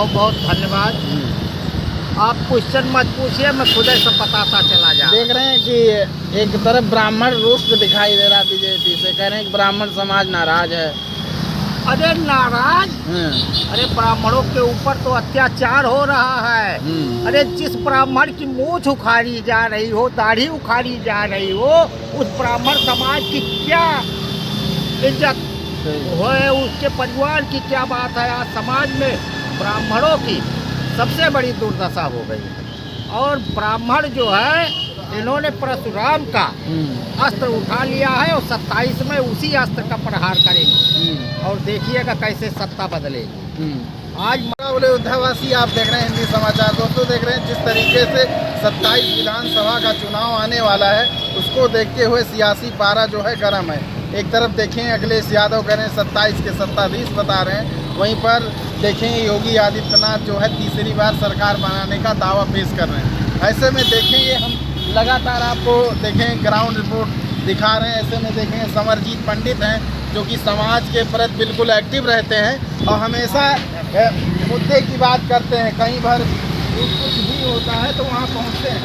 बहुत बहुत धन्यवाद। आप क्वेश्चन मत पूछिए, मैं खुद ही सब बताता चला जा। देख रहे हैं कि एक तरफ ब्राह्मण रुष्ट दिखाई दे रहा बीजेपी से, कह रहे हैं कि ब्राह्मण समाज नाराज है। अरे नाराज, अरे ब्राह्मणों के ऊपर तो अत्याचार हो रहा है। अरे जिस ब्राह्मण की मूंछ उखाड़ी जा रही हो, दाढ़ी उखाड़ी जा रही हो, उस ब्राह्मण समाज की क्या इज्जत है, उसके परिवार की क्या बात है। आज समाज में ब्राह्मणों की सबसे बड़ी दुर्दशा हो गई है। और ब्राह्मण जो है, इन्होंने परशुराम का अस्त्र उठा लिया है और 27 में उसी अस्त्र का प्रहार करेंगे और देखिएगा कैसे सत्ता बदलेगी। आज बोले उद्धवासी आप देख रहे हैं हिंदी समाचार। दोस्तों देख रहे हैं जिस तरीके से 27 विधानसभा का चुनाव आने वाला है, उसको देखते हुए सियासी पारा जो है गर्म है। एक तरफ देखें अखिलेश यादव कह रहे हैं 27 के 27 बता रहे हैं, वहीं पर देखें योगी आदित्यनाथ जो है तीसरी बार सरकार बनाने का दावा पेश कर रहे हैं। ऐसे में देखेंगे हम लगातार आपको देखें ग्राउंड रिपोर्ट दिखा रहे हैं। ऐसे में देखें समरजीत पंडित हैं जो कि समाज के प्रति बिल्कुल एक्टिव रहते हैं और हमेशा मुद्दे की बात करते हैं। कहीं भर कुछ भी होता है तो वहाँ पहुँचते हैं,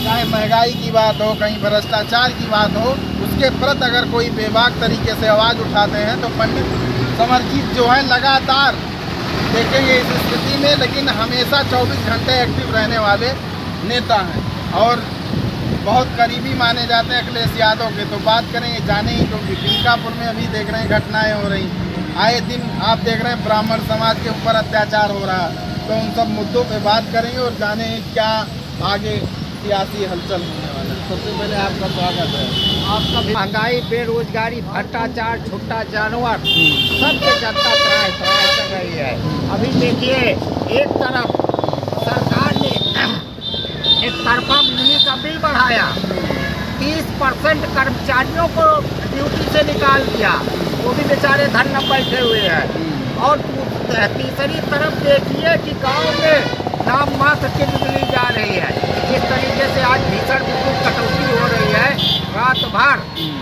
चाहे महंगाई की बात हो, कहीं भ्रष्टाचार की बात हो, उसके प्रति अगर कोई बेबाक तरीके से आवाज़ उठाते हैं तो पंडित समरजीत जो है लगातार देखेंगे इस स्थिति में, लेकिन हमेशा 24 घंटे एक्टिव रहने वाले नेता हैं और बहुत करीबी माने जाते हैं अखिलेश यादव के। तो बात करें जाने ही तो बीकापुर में अभी देख रहे हैं घटनाएं हो रही, आए दिन आप देख रहे हैं ब्राह्मण समाज के ऊपर अत्याचार हो रहा है। तो उन सब मुद्दों पे बात करेंगे और जाने क्या आगे सियासी हलचल होने वाला है। सबसे पहले आपका स्वागत है। आपका महंगाई, बेरोजगारी, भ्रष्टाचार, छुट्टा जानवर, सबसे जनता त्राह कर रही है। अभी देखिए एक तरफ सरकार ने एक तरफा बिजली का बिल बढ़ाया, 30% कर्मचारियों को ड्यूटी से निकाल दिया, वो भी बेचारे धन न बैठे हुए हैं। और तीसरी तरफ देखिए कि गांव में नाम मात्र की बिजली जा रही है। जिस तरीके से आज भीषण विद्युत कटौती हो रही है, रात भर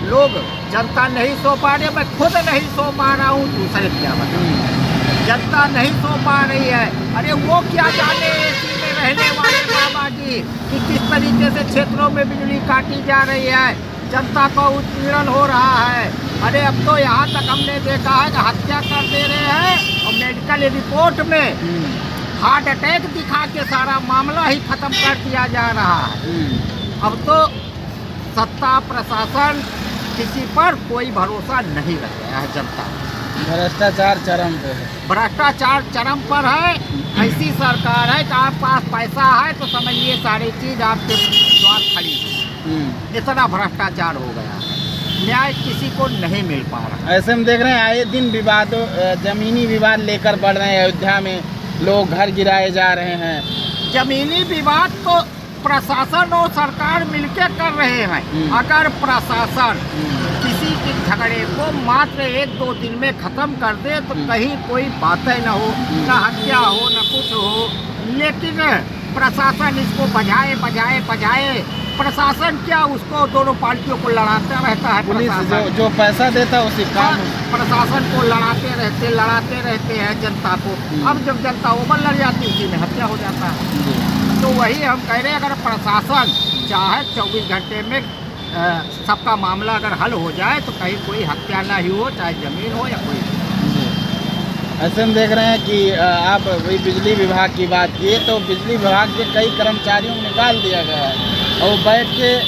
लोग, जनता नहीं सो पा रही है। मैं खुद नहीं सो पा रहा हूँ, दूसरे क्या बताऊँ, जनता नहीं सो पा रही है। अरे वो क्या जाने एसी में रहने वाले बाबा जी कि किस तरीके से क्षेत्रों में बिजली काटी जा रही है, जनता का उत्पीड़न हो रहा है। अरे अब तो यहाँ तक हमने देखा है कि हत्या कर दे रहे हैं और मेडिकल रिपोर्ट में हार्ट अटैक दिखा के सारा मामला ही खत्म कर दिया जा रहा है। अब तो सत्ता प्रशासन किसी पर कोई भरोसा नहीं रख गया है जनता। भ्रष्टाचार चरम पे है, भ्रष्टाचार चरम पर है। ऐसी सरकार है कि आपके पास पैसा है तो समझिए सारी चीज आपके द्वार खड़ी है। इतना भ्रष्टाचार हो गया, न्याय किसी को नहीं मिल पा रहा। ऐसे में देख रहे हैं आए दिन विवादों, जमीनी विवाद लेकर बढ़ रहे हैं। अयोध्या में लोग घर गिराए जा रहे हैं। जमीनी विवाद तो प्रशासन और सरकार मिलकर कर रहे हैं। अगर प्रशासन किसी के झगड़े को मात्र 1-2 दिन में खत्म कर दे तो कहीं कोई बातें न हो, न हत्या हो, न कुछ हो। लेकिन प्रशासन इसको बजाए प्रशासन क्या उसको दोनों पार्टियों को लड़ाता रहता है। पुलिस जो पैसा देता है उसी काम प्रशासन को लड़ाते रहते हैं जनता को। अब जब जनता ओवर लड़ जाती है उसी में हत्या हो जाता है। तो वही हम कह रहे हैं, अगर प्रशासन चाहे 24 घंटे में सबका मामला अगर हल हो जाए तो कहीं कोई हत्या ना ही हो, चाहे जमीन हो या कोई। ऐसे में देख रहे हैं कि आप वही बिजली विभाग की बात किए तो बिजली विभाग के कई कर्मचारियों को निकाल दिया गया है और वो बैठ के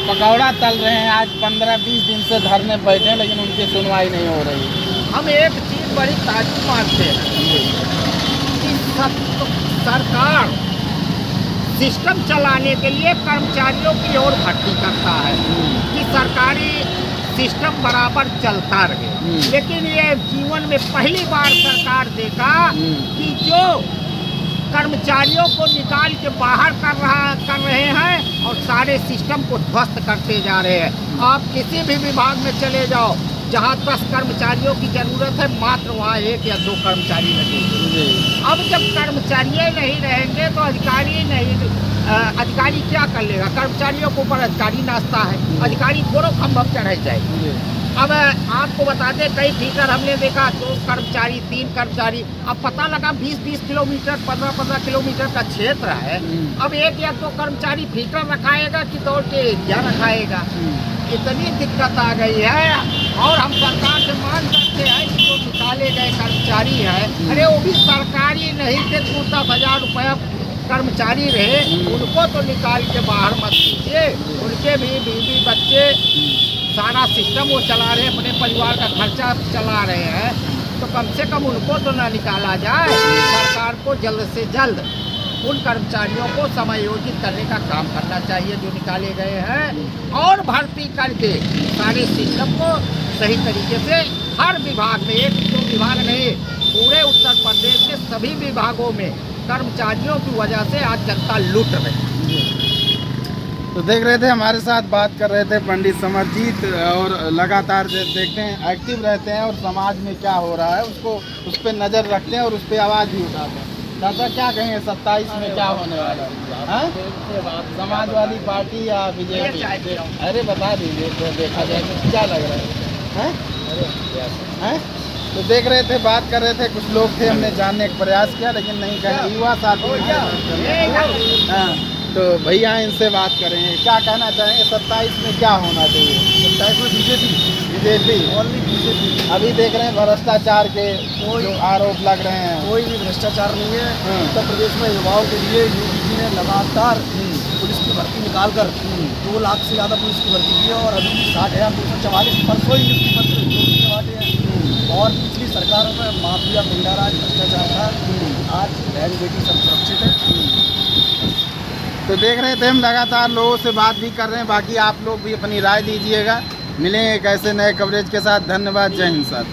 पकौड़ा तल रहे हैं। आज 15-20 दिन से धरने बैठे हैं लेकिन उनकी सुनवाई नहीं हो रही। हम एक चीज़ बड़ी ताजुब मानते हैं कि सरकार सिस्टम चलाने के लिए कर्मचारियों की ओर भर्ती करता है कि सरकारी सिस्टम बराबर चलता रहे। लेकिन ये जीवन में पहली बार सरकार देखा कि जो कर्मचारियों को निकाल के बाहर कर रहे हैं और सारे सिस्टम को ध्वस्त करते जा रहे हैं। आप किसी भी विभाग में चले जाओ, जहाँ 10 कर्मचारियों की ज़रूरत है, मात्र वहाँ 1 या 2 कर्मचारी लगेंगे। अब जब कर्मचारी नहीं रहेंगे तो अधिकारी क्या कर लेगा? कर्मचारियों के ऊपर अधिकारी नाचता है, अधिकारी दोनों खंभा चढ़ाई जाएगी। अब आपको बता दें, कई फीटर हमने देखा 2 कर्मचारी 3 कर्मचारी, अब पता लगा 20-20 किलोमीटर 15-15 किलोमीटर का क्षेत्र है। अब 1 या 2 कर्मचारी फीटर रखाएगा कि दौड़ के एरिया रखाएगा। इतनी दिक्कत आ गई है। और हम सरकार से मांग करते हैं कि जो निकाले गए कर्मचारी है, अरे वो भी सरकारी नहीं थे, 10,000 रुपया कर्मचारी रहे, उनको तो निकाल के बाहर मत कीजिए। उनके भी बीवी बच्चे सारा सिस्टम वो चला रहे हैं, अपने परिवार का खर्चा चला रहे हैं, तो कम से कम उनको तो ना निकाला जाए। सरकार को जल्द से जल्द उन कर्मचारियों को समायोजित करने का काम करना चाहिए जो निकाले गए हैं, और भर्ती करके सारे सिस्टम को सही तरीके से हर विभाग में, 1-2 विभाग नहीं, पूरे उत्तर प्रदेश के सभी विभागों में कर्मचारियों की वजह से आज जनता लूट रही है। तो देख रहे थे, हमारे साथ बात कर रहे थे पंडित समरजीत, और लगातार देखते हैं एक्टिव रहते हैं और समाज में क्या हो रहा है उसको उस पर नज़र रखते हैं और उस पर आवाज़ भी उठाते हैं। दादा क्या कहेंगे 27 में क्या होने वाला है? समाजवादी पार्टी या बीजेपी? अरे बता दीजिए तो देखा जाए तो क्या लग रहा है? तो देख रहे थे, बात कर रहे थे, कुछ लोग थे, हमने जानने का प्रयास किया लेकिन नहीं कहे युवा साथी। हाँ, तो भैया इनसे बात करेंगे, क्या कहना चाहेंगे 27 में क्या होना चाहिए? 27 में बीजेपी ओनली बीजेपी। अभी देख रहे हैं भ्रष्टाचार के जो आरोप लग रहे हैं। कोई भी भ्रष्टाचार नहीं है। उत्तर प्रदेश में युवाओं के लिए योगी जी ने लगातार पुलिस की भर्ती निकालकर 2 लाख से ज़्यादा पुलिस की भर्ती की है, और अभी भी 60,244 परसों ही नियुक्ति पत्र योगी के बाटे हैं। और पिछली सरकारों में माफिया गुंडाराज भ्रष्टाचार था, आज बहन बेटी सब सुरक्षित है। तो देख रहे थे, हम लगातार लोगों से बात भी कर रहे हैं, बाकी आप लोग भी अपनी राय दीजिएगा। मिलेंगे एक ऐसे नए कवरेज के साथ। धन्यवाद, जय हिंद साथ।